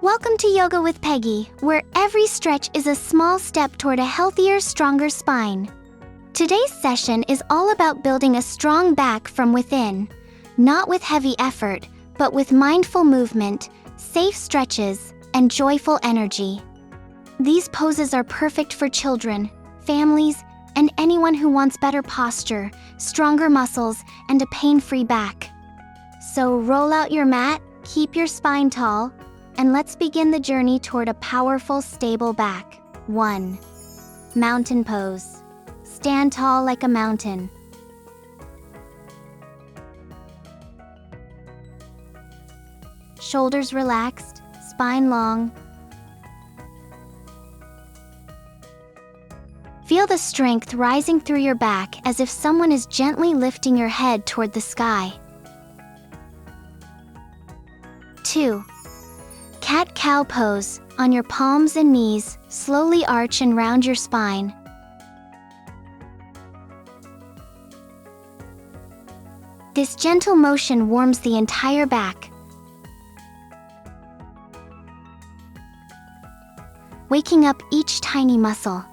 Welcome to Yoga with Peggy, where every stretch is a small step toward a healthier, stronger spine. Today's session is all about building a strong back from within, not with heavy effort, but with mindful movement, safe stretches, and joyful energy. These poses are perfect for children, families, and anyone who wants better posture, stronger muscles, and a pain-free back. So roll out your mat, keep your spine tall, and let's begin the journey toward a powerful, stable back. 1. Mountain pose. Stand tall like a mountain. Shoulders relaxed, spine long. Feel the strength rising through your back as if someone is gently lifting your head toward the sky. 2. Cat-cow pose. On your palms and knees, slowly arch and round your spine. This gentle motion warms the entire back. Waking up each tiny muscle.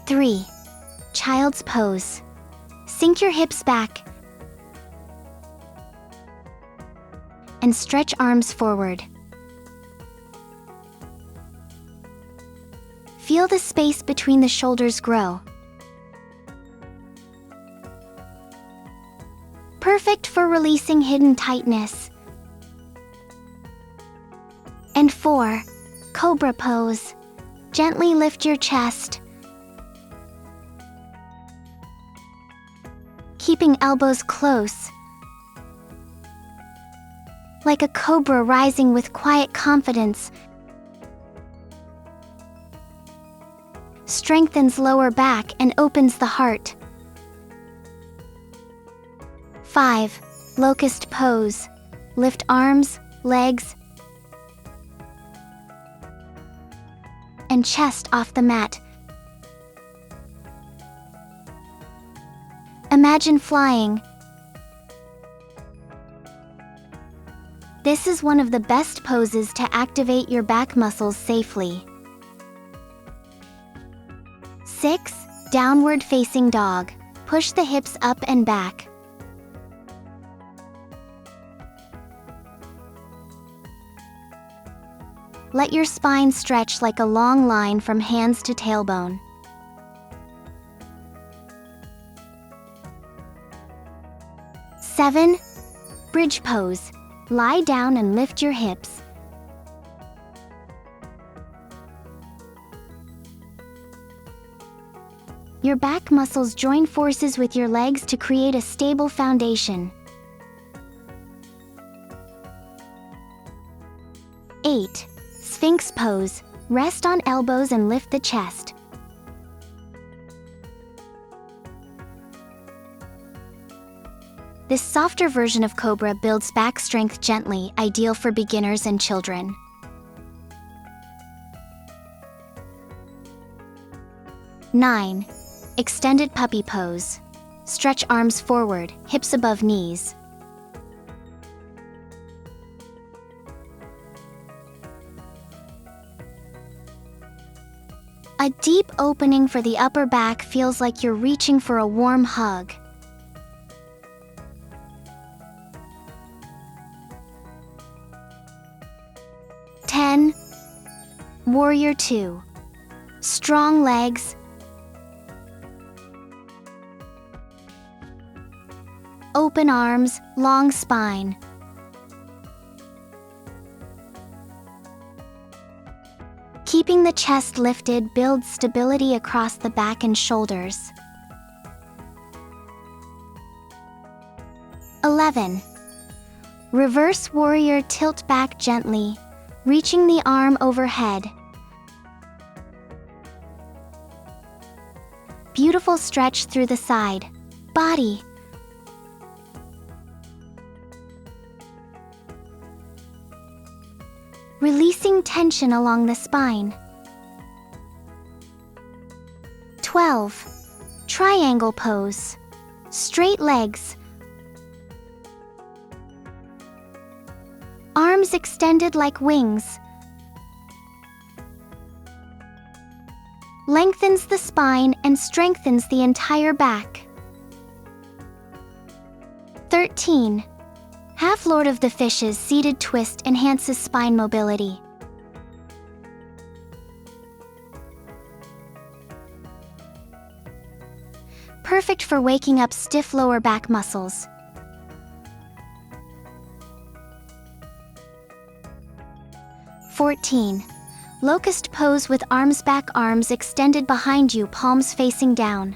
3. Child's pose. Sink your hips back and stretch arms forward. Feel the space between the shoulders grow. Perfect for releasing hidden tightness. And 4. Cobra pose. Gently lift your chest, keeping elbows close, like a cobra rising with quiet confidence. Strengthens lower back and opens the heart. 5. Locust pose. Lift arms, legs, and chest off the mat. Imagine flying. This is one of the best poses to activate your back muscles safely. 6. Downward facing dog. Push the hips up and back. Let your spine stretch like a long line from hands to tailbone. 7. Bridge pose. Lie down and lift your hips. Your back muscles join forces with your legs to create a stable foundation. 8. Sphinx pose. Rest on elbows and lift the chest. This softer version of Cobra builds back strength gently, ideal for beginners and children. 9. Extended puppy pose. Stretch arms forward, hips above knees. A deep opening for the upper back feels like you're reaching for a warm hug. 10. Warrior 2. Strong legs, open arms, long spine. Keeping the chest lifted builds stability across the back and shoulders. 11. Reverse warrior. Tilt back gently, reaching the arm overhead. Beautiful stretch through the side, body. Releasing tension along the spine. 12. Triangle pose. Straight legs, Arms extended like wings. Lengthens the spine and strengthens the entire back. 13. Half Lord of the Fishes seated twist enhances spine mobility. Perfect for waking up stiff lower back muscles. 14. Locust pose with arms back, arms extended behind you, palms facing down.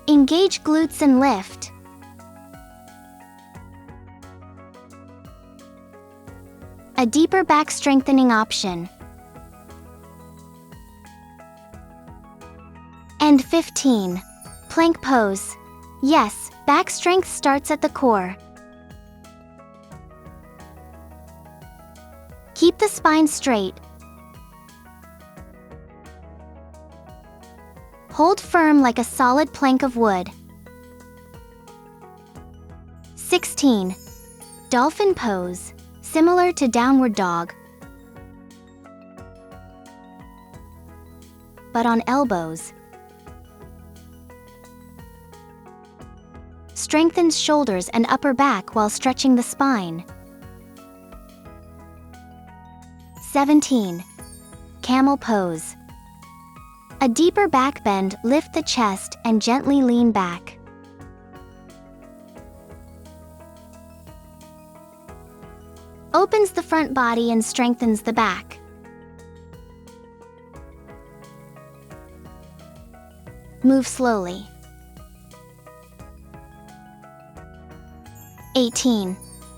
Engage glutes and lift. A deeper back strengthening option. And 15. Plank pose. Yes, back strength starts at the core. Keep the spine straight. Hold firm like a solid plank of wood. 16. Dolphin pose. Similar to downward dog, but on elbows. Strengthens shoulders and upper back while stretching the spine. 17. Camel pose. A deeper back bend, lift the chest and gently lean back. Opens the front body and strengthens the back. Move slowly. 18.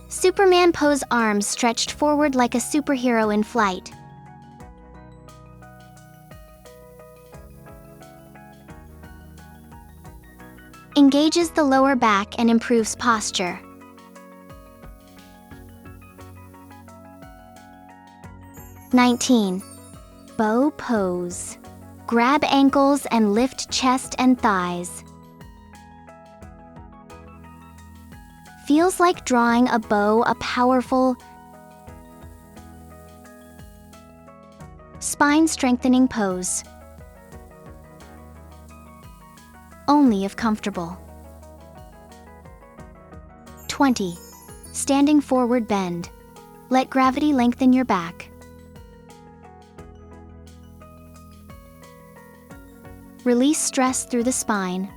Superman pose, arms stretched forward like a superhero in flight. Engages the lower back and improves posture. 19. Bow pose. Grab ankles and lift chest and thighs. Feels like drawing a bow, a powerful, spine strengthening pose. Only if comfortable. 20. Standing forward bend. Let gravity lengthen your back. Release stress through the spine.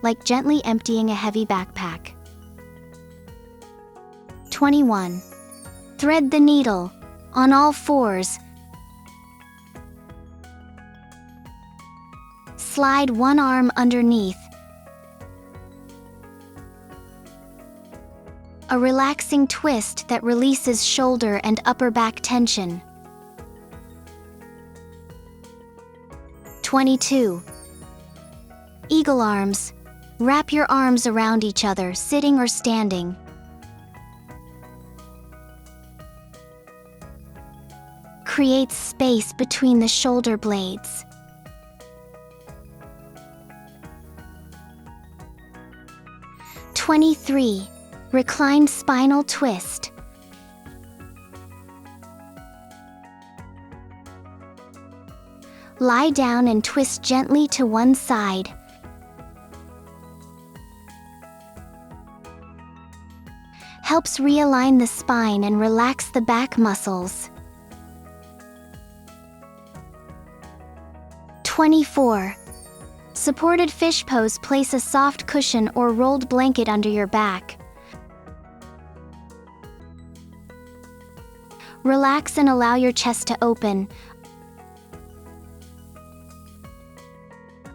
Like gently emptying a heavy backpack. 21. Thread the needle. On all fours. Slide one arm underneath. A relaxing twist that releases shoulder and upper back tension. 22. Eagle arms. Wrap your arms around each other, sitting or standing. Creates space between the shoulder blades. 23. Reclined spinal twist. Lie down and twist gently to one side. Helps realign the spine and relax the back muscles. 24. Supported fish pose. Place a soft cushion or rolled blanket under your back. Relax and allow your chest to open.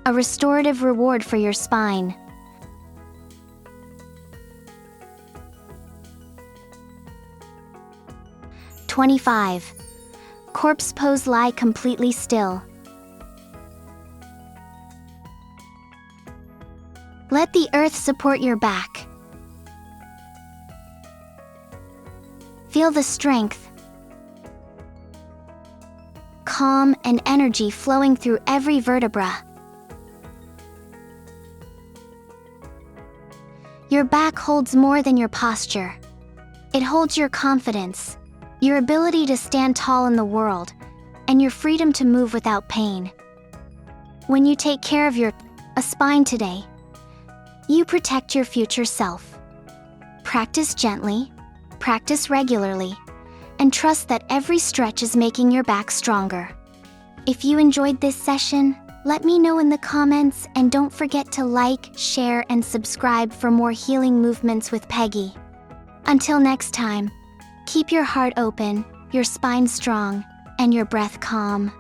A restorative reward for your spine. 25. Corpse pose. Lie completely still. Let the earth support your back. Feel the strength, calm, and energy flowing through every vertebra. Your back holds more than your posture. It holds your confidence, your ability to stand tall in the world, and your freedom to move without pain. When you take care of your spine today, you protect your future self. Practice gently, practice regularly, and trust that every stretch is making your back stronger. If you enjoyed this session, let me know in the comments, and don't forget to like, share, and subscribe for more healing movements with Peggy. Until next time, keep your heart open, your spine strong, and your breath calm.